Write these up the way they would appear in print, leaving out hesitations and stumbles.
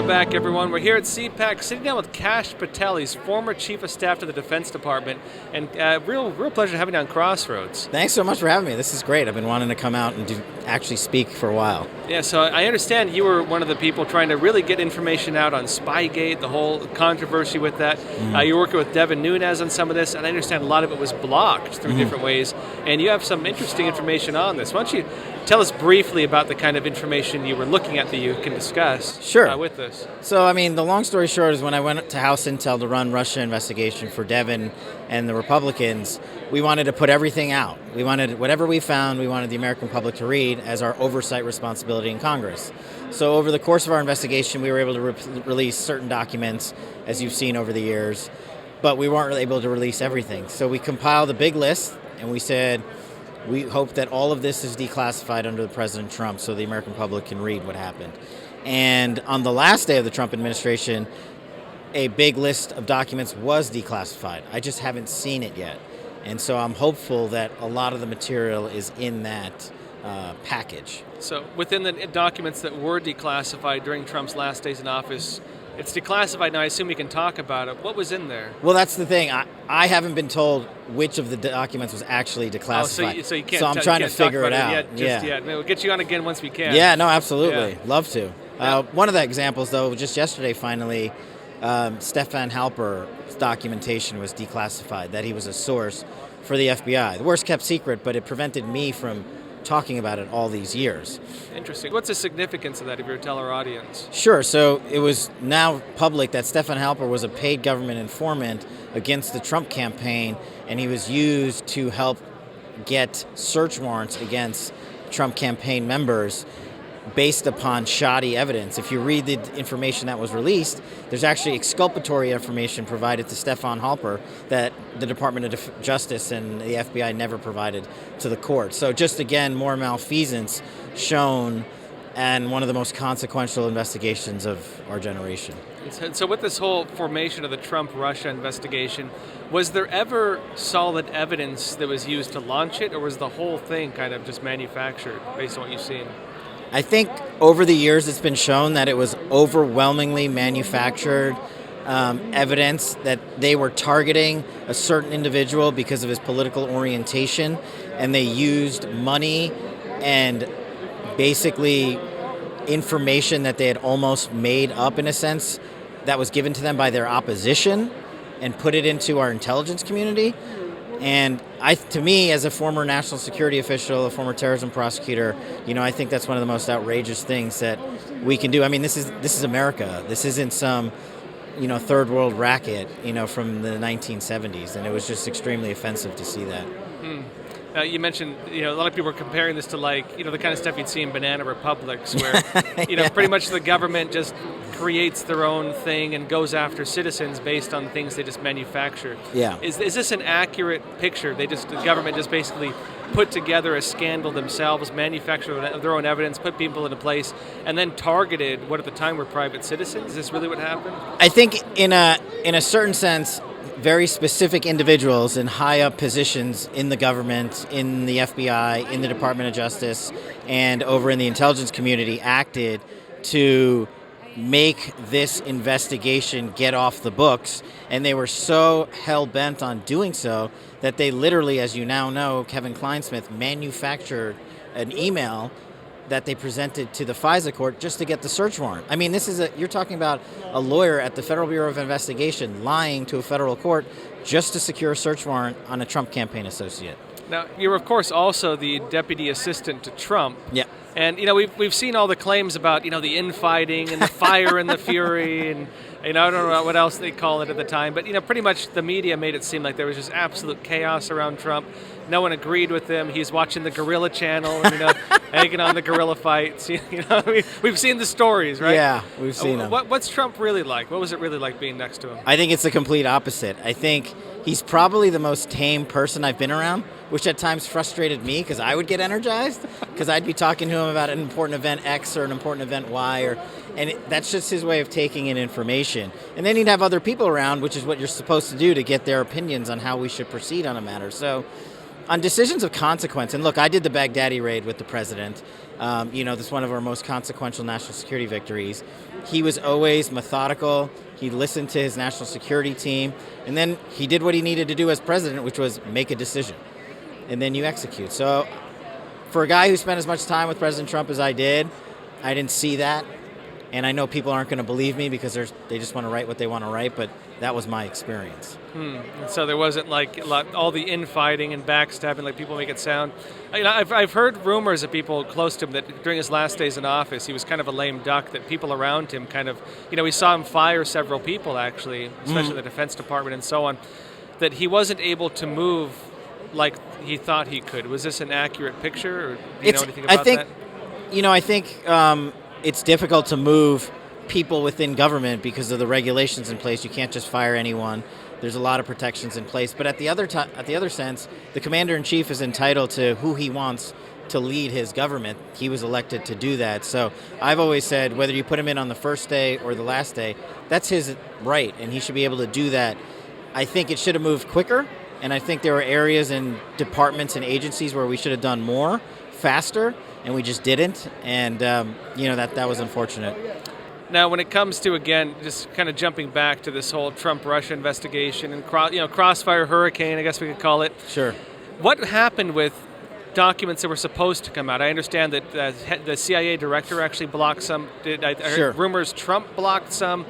Welcome back, everyone. We're here at CPAC, sitting down with Kash Patel. He's former Chief of Staff to the Defense Department, and real pleasure having you on Crossroads. Thanks so much for having me. This is great. I've been wanting to come out and actually speak for a while. Yeah, so I understand you were one of the people trying to really get information out on Spygate, the whole controversy with that. You're working with Devin Nunes on some of this, and I understand a lot of it was blocked through different ways, and you have some interesting information on this. Why don't you tell us briefly about the kind of information you were looking at that you can discuss with this? So, the long story short is when I went to House Intel to run Russia investigation for Devin and the Republicans, we wanted to put everything out. We wanted whatever we found, we wanted the American public to read as our oversight responsibility in Congress. So over the course of our investigation, we were able to release certain documents, as you've seen over the years, but we weren't really able to release everything. So we compiled a big list, and we said, we hope that all of this is declassified under President Trump so the American public can read what happened. And on the last day of the Trump administration, a big list of documents was declassified. I just haven't seen it yet. And so I'm hopeful that a lot of the material is in that package. So within the documents that were declassified during Trump's last days in office, it's declassified now. I assume we can talk about it. What was in there? Well, that's the thing. I haven't been told which of the documents was actually declassified. So you can't. So I'm trying to figure it out. Yet. We'll get you on again once we can. Yeah, no, absolutely. Yeah. Love to. One of the examples, though, just yesterday, finally, Stefan Halper's documentation was declassified, that he was a source for the FBI. The worst kept secret, but it prevented me from talking about it all these years. Interesting. What's the significance of that if you were to tell our audience? Sure. So it was now public that Stefan Halper was a paid government informant against the Trump campaign, and he was used to help get search warrants against Trump campaign members based upon shoddy evidence. If you read the information that was released, there's actually exculpatory information provided to Stefan Halper that the Department of Justice and the FBI never provided to the court. So just again, more malfeasance shown, and one of the most consequential investigations of our generation. So with this whole formation of the Trump-Russia investigation, was there ever solid evidence that was used to launch it, or was the whole thing kind of just manufactured based on what you've seen? I think over the years it's been shown that it was overwhelmingly manufactured evidence that they were targeting a certain individual because of his political orientation, and they used money and basically information that they had almost made up, in a sense, that was given to them by their opposition, and put it into our intelligence community. And to me, as a former national security official, a former terrorism prosecutor, I think that's one of the most outrageous things that we can do. This is America. This isn't some, third world racket, from the 1970s, and it was just extremely offensive to see that. You mentioned, a lot of people are comparing this to the kind of stuff you'd see in banana republics where, pretty much the government just creates their own thing and goes after citizens based on things they just manufacture. Yeah. Is this an accurate picture? The government just basically put together a scandal themselves, manufactured their own evidence, put people into place, and then targeted what at the time were private citizens? Is this really what happened? I think in a certain sense, very specific individuals in high up positions in the government, in the FBI, in the Department of Justice, and over in the intelligence community acted to make this investigation get off the books. And they were so hell-bent on doing so that they literally, as you now know, Kevin Kleinsmith manufactured an email that they presented to the FISA court just to get the search warrant. You're talking about a lawyer at the Federal Bureau of Investigation lying to a federal court just to secure a search warrant on a Trump campaign associate. Now, you're of course also the deputy assistant to Trump. Yeah. And we've seen all the claims about the infighting and the fire and the fury, and I don't know what else they call it at the time, but pretty much the media made it seem like there was just absolute chaos around Trump. No one agreed with him. He's watching the Gorilla Channel, egging on the guerrilla fights. We've seen the stories, right? Yeah, we've seen them. What's Trump really like? What was it really like being next to him? I think it's the complete opposite. I think he's probably the most tame person I've been around, which at times frustrated me because I would get energized because I'd be talking to him about an important event X or an important event Y, that's just his way of taking in information. And then he'd have other people around, which is what you're supposed to do to get their opinions on how we should proceed on a matter. So On decisions of consequence, and look, I did the Baghdadi raid with the president. That's one of our most consequential national security victories. He was always methodical. He listened to his national security team, and then he did what he needed to do as president, which was make a decision, and then you execute. So for a guy who spent as much time with President Trump as I didn't see that. And I know people aren't going to believe me because they just want to write what they want to write, but that was my experience. And so there wasn't all the infighting and backstabbing like people make it sound. I've heard rumors of people close to him that during his last days in office, he was kind of a lame duck, that people around him kind of, we saw him fire several people actually, especially the Defense Department and so on, that he wasn't able to move like he thought he could. Was this an accurate picture, or do you know anything about that? I think it's difficult to move people within government because of the regulations in place. You can't just fire anyone. There's a lot of protections in place. But at the other sense, the commander-in-chief is entitled to who he wants to lead his government. He was elected to do that. So I've always said, whether you put him in on the first day or the last day, that's his right, and he should be able to do that. I think it should have moved quicker, and I think there were areas in departments and agencies where we should have done more, faster, and we just didn't, and that was unfortunate. Now, when it comes to, again, just kind of jumping back to this whole Trump-Russia investigation and Crossfire Hurricane, I guess we could call it. Sure. What happened with documents that were supposed to come out? I understand that the CIA director actually blocked some. I heard rumors Trump blocked some.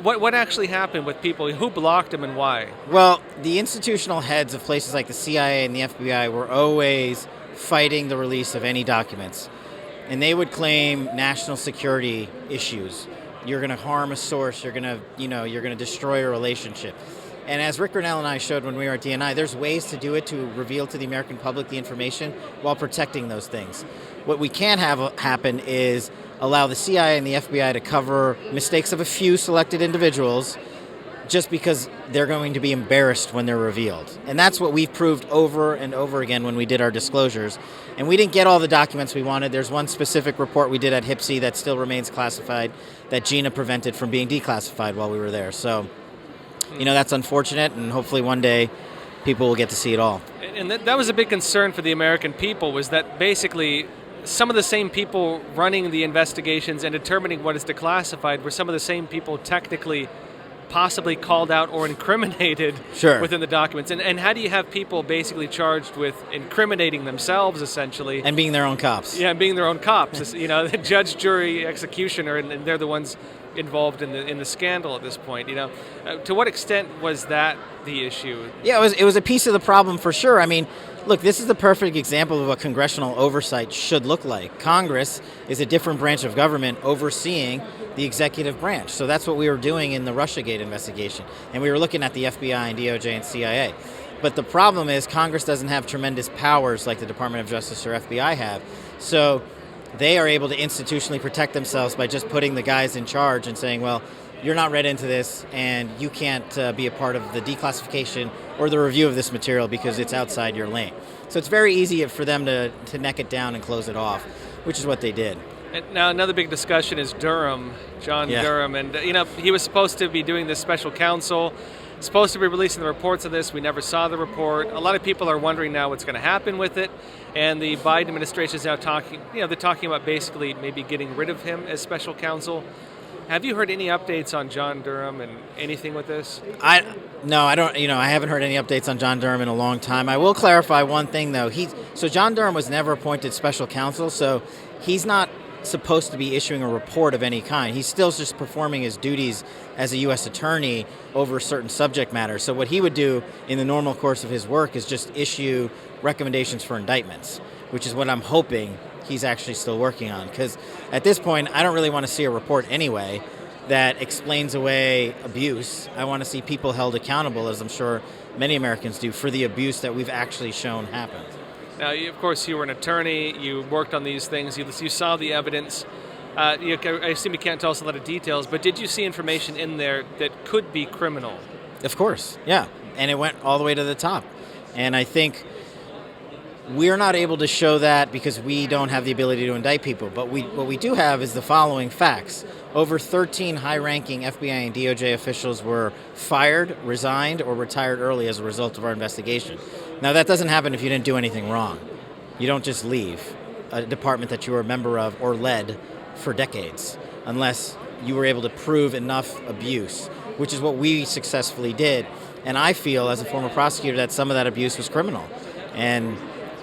What actually happened with people? Who blocked them and why? Well, the institutional heads of places like the CIA and the FBI were always fighting the release of any documents. And they would claim national security issues. You're going to harm a source. You're going to destroy a relationship. And as Rick Grinnell and I showed when we were at DNI, there's ways to do it to reveal to the American public the information while protecting those things. What we can't have happen is allow the CIA and the FBI to cover mistakes of a few selected individuals just because they're going to be embarrassed when they're revealed. And that's what we've proved over and over again when we did our disclosures. And we didn't get all the documents we wanted. There's one specific report we did at HPSI that still remains classified that Gina prevented from being declassified while we were there. So, that's unfortunate, and hopefully one day people will get to see it all. And that was a big concern for the American people, was that basically some of the same people running the investigations and determining what is declassified were some of the same people technically possibly called out or incriminated within the documents. And how do you have people basically charged with incriminating themselves, essentially? And being their own cops. Yeah, and being their own cops. The judge, jury, executioner, and they're the ones involved in the scandal at this point. To what extent was that the issue? Yeah, it was a piece of the problem for sure. I mean, look, this is the perfect example of what congressional oversight should look like. Congress is a different branch of government overseeing the executive branch. So that's what we were doing in the Russiagate investigation. And we were looking at the FBI and DOJ and CIA. But the problem is Congress doesn't have tremendous powers like the Department of Justice or FBI have. So they are able to institutionally protect themselves by just putting the guys in charge and saying, well, you're not read into this and you can't be a part of the declassification or the review of this material because it's outside your lane. So it's very easy for them to neck it down and close it off, which is what they did. And now another big discussion is Durham, John Durham. And, he was supposed to be doing this special counsel, supposed to be releasing the reports of this. We never saw the report. A lot of people are wondering now what's going to happen with it. And the Biden administration is now talking, they're talking about basically maybe getting rid of him as special counsel. Have you heard any updates on John Durham and anything with this? No, I don't. I haven't heard any updates on John Durham in a long time. I will clarify one thing, though. So John Durham was never appointed special counsel, so he's not supposed to be issuing a report of any kind. He's still just performing his duties as a U.S. attorney over certain subject matter. So what he would do in the normal course of his work is just issue recommendations for indictments, which is what I'm hoping he's actually still working on. Because at this point, I don't really want to see a report anyway that explains away abuse. I want to see people held accountable, as I'm sure many Americans do, for the abuse that we've actually shown happened. Now, of course, you were an attorney. You worked on these things. You saw the evidence. I assume you can't tell us a lot of details, but did you see information in there that could be criminal? Of course, yeah. And it went all the way to the top. And I think we're not able to show that because we don't have the ability to indict people. But what we do have is the following facts. Over 13 high-ranking FBI and DOJ officials were fired, resigned, or retired early as a result of our investigation. Now, that doesn't happen if you didn't do anything wrong. You don't just leave a department that you were a member of or led for decades, unless you were able to prove enough abuse, which is what we successfully did. And I feel, as a former prosecutor, that some of that abuse was criminal. And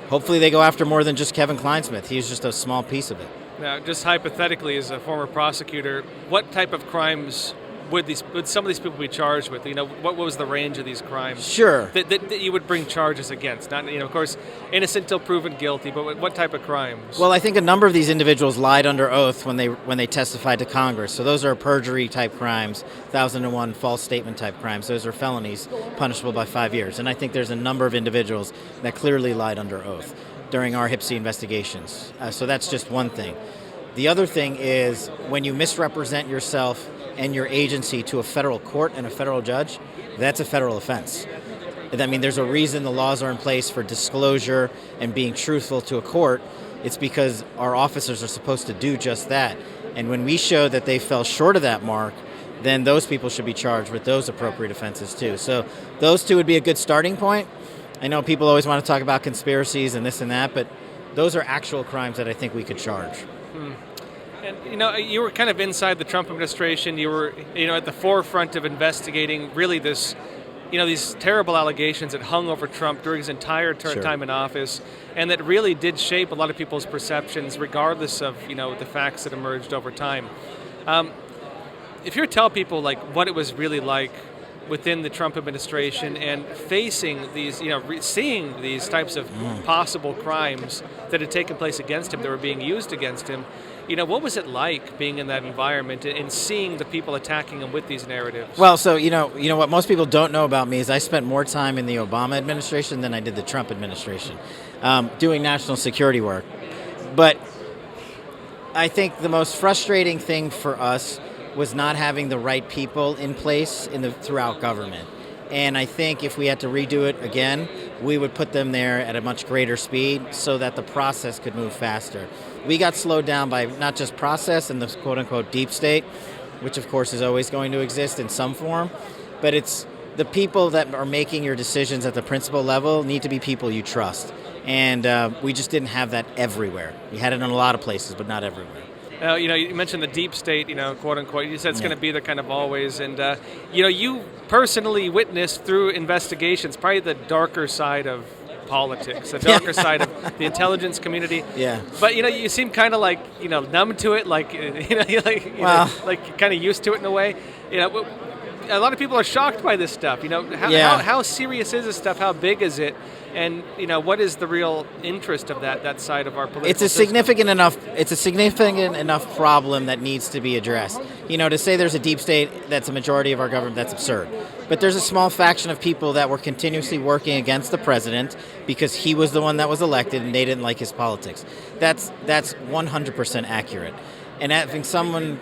hopefully they go after more than just Kevin Kleinsmith. He's just a small piece of it. Now, just hypothetically, as a former prosecutor, what type of crimes would some of these people be charged with? What was the range of these crimes? Sure. That you would bring charges against? Not, of course, innocent till proven guilty, but what type of crimes? Well, I think a number of these individuals lied under oath when they testified to Congress. So those are perjury type crimes, 1001 false statement type crimes. Those are felonies punishable by 5 years. And I think there's a number of individuals that clearly lied under oath during our HPSI investigations. So that's just one thing. The other thing is when you misrepresent yourself and your agency to a federal court and a federal judge, that's a federal offense. I mean, there's a reason the laws are in place for disclosure and being truthful to a court. It's because our officers are supposed to do just that. And when we show that they fell short of that mark, then those people should be charged with those appropriate offenses too. So those two would be a good starting point. I know people always want to talk about conspiracies and this and that, but those are actual crimes that I think we could charge. And, you were kind of inside the Trump administration. You were, at the forefront of investigating really this, these terrible allegations that hung over Trump during his entire time in office, and that really did shape a lot of people's perceptions, regardless of, the facts that emerged over time. If you were to tell people, what it was really like within the Trump administration and facing these, seeing these types of possible crimes that had taken place against him, that were being used against him, what was it like being in that environment and seeing the people attacking him with these narratives? Well, so, what most people don't know about me is I spent more time in the Obama administration than I did the Trump administration, doing national security work. But I think the most frustrating thing for us was not having the right people in place throughout government. And I think if we had to redo it again, we would put them there at a much greater speed so that the process could move faster. We got slowed down by not just process and the quote-unquote deep state, which of course is always going to exist in some form, but it's the people that are making your decisions at the principal level need to be people you trust. And we just didn't have that everywhere. We had it in a lot of places, but not everywhere. You mentioned the deep state, quote unquote. You said it's going to be there kind of always. And, you personally witnessed through investigations probably the darker side of politics, the darker side of the intelligence community. Yeah. But, you seem kind of numb to it, like kind of used to it in a way. A lot of people are shocked by this stuff. How serious is this stuff? How big is it? And what is the real interest of that side of our political system? It's a significant enough problem that needs to be addressed. To say there's a deep state that's a majority of our government, that's absurd. But there's a small faction of people that were continuously working against the president because he was the one that was elected and they didn't like his politics. That's 100% accurate. And having someone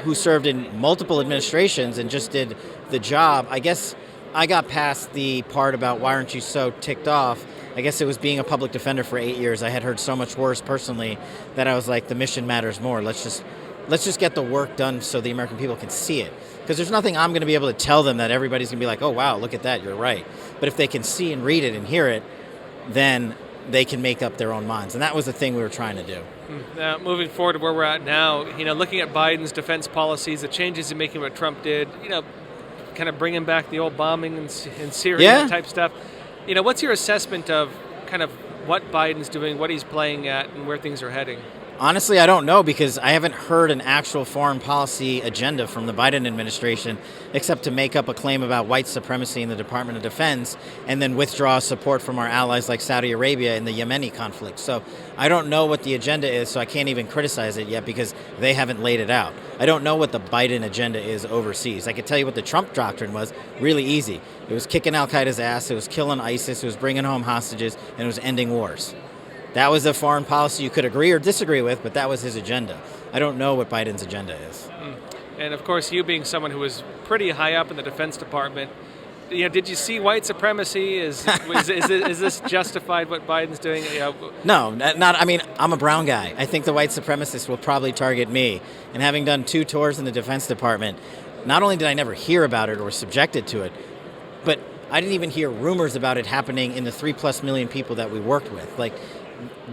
who served in multiple administrations and just did the job, I guess I got past the part about why aren't you so ticked off. I guess it was being a public defender for 8 years. I had heard so much worse personally that I was like, the mission matters more. Let's just get the work done so the American people can see it. Because there's nothing I'm going to be able to tell them that everybody's going to be like, oh, wow, look at that, you're right. But if they can see and read it and hear it, then they can make up their own minds. And that was the thing we were trying to do. Now, moving forward to where we're at now, looking at Biden's defense policies, the changes he's making, what Trump did, kind of bringing back the old bombing in Syria type stuff. What's your assessment of kind of what Biden's doing, what he's playing at, and where things are heading? Honestly, I don't know because I haven't heard an actual foreign policy agenda from the Biden administration except to make up a claim about white supremacy in the Department of Defense and then withdraw support from our allies like Saudi Arabia in the Yemeni conflict. So I don't know what the agenda is, so I can't even criticize it yet because they haven't laid it out. I don't know what the Biden agenda is overseas. I could tell you what the Trump doctrine was really easy. It was kicking Al-Qaeda's ass, it was killing ISIS, it was bringing home hostages, and it was ending wars. That was a foreign policy you could agree or disagree with, but that was his agenda. I don't know what Biden's agenda is. And of course, you being someone who was pretty high up in the Defense Department, did you see white supremacy? Is this justified what Biden's doing? No, not. I mean, I'm a brown guy. I think the white supremacists will probably target me. And having done 2 tours in the Defense Department, not only did I never hear about it or subjected to it, but I didn't even hear rumors about it happening in the 3+ million people that we worked with. Like,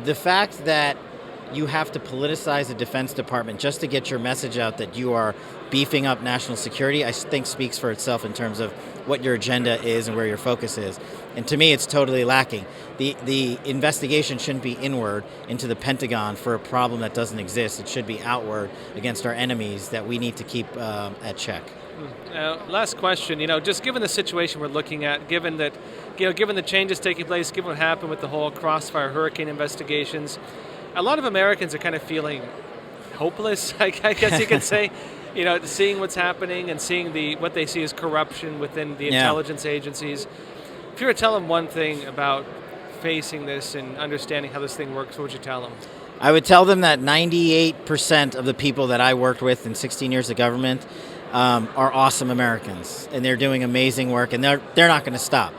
the fact that you have to politicize the Defense Department just to get your message out that you are beefing up national security, I think speaks for itself in terms of what your agenda is and where your focus is. And to me, it's totally lacking. The investigation shouldn't be inward into the Pentagon for a problem that doesn't exist. It should be outward against our enemies that we need to keep at check. Last question. Just given the situation we're looking at, given that, given the changes taking place, given what happened with the whole Crossfire hurricane investigations, a lot of Americans are kind of feeling hopeless, I guess you could say. Seeing what's happening and seeing what they see as corruption within the intelligence agencies. If you were to tell them one thing about facing this and understanding how this thing works, what would you tell them? I would tell them that 98% of the people that I worked with in 16 years of government are awesome Americans, and they're doing amazing work, and they're not going to stop.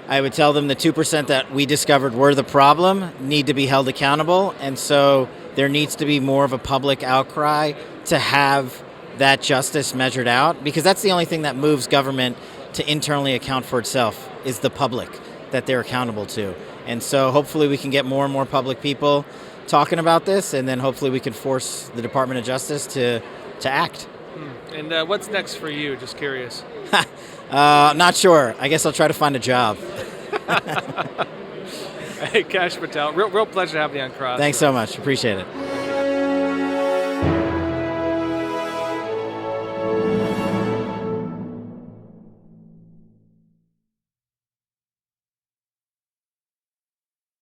I would tell them the 2% that we discovered were the problem need to be held accountable, and so there needs to be more of a public outcry to have that justice measured out, because that's the only thing that moves government to internally account for itself, is the public that they're accountable to. And so hopefully we can get more and more public people talking about this, and then hopefully we can force the Department of Justice to act. And what's next for you? Just curious. Not sure. I guess I'll try to find a job. Hey, Kash Patel, real pleasure having you on Crossroads. Thanks so much. Appreciate it.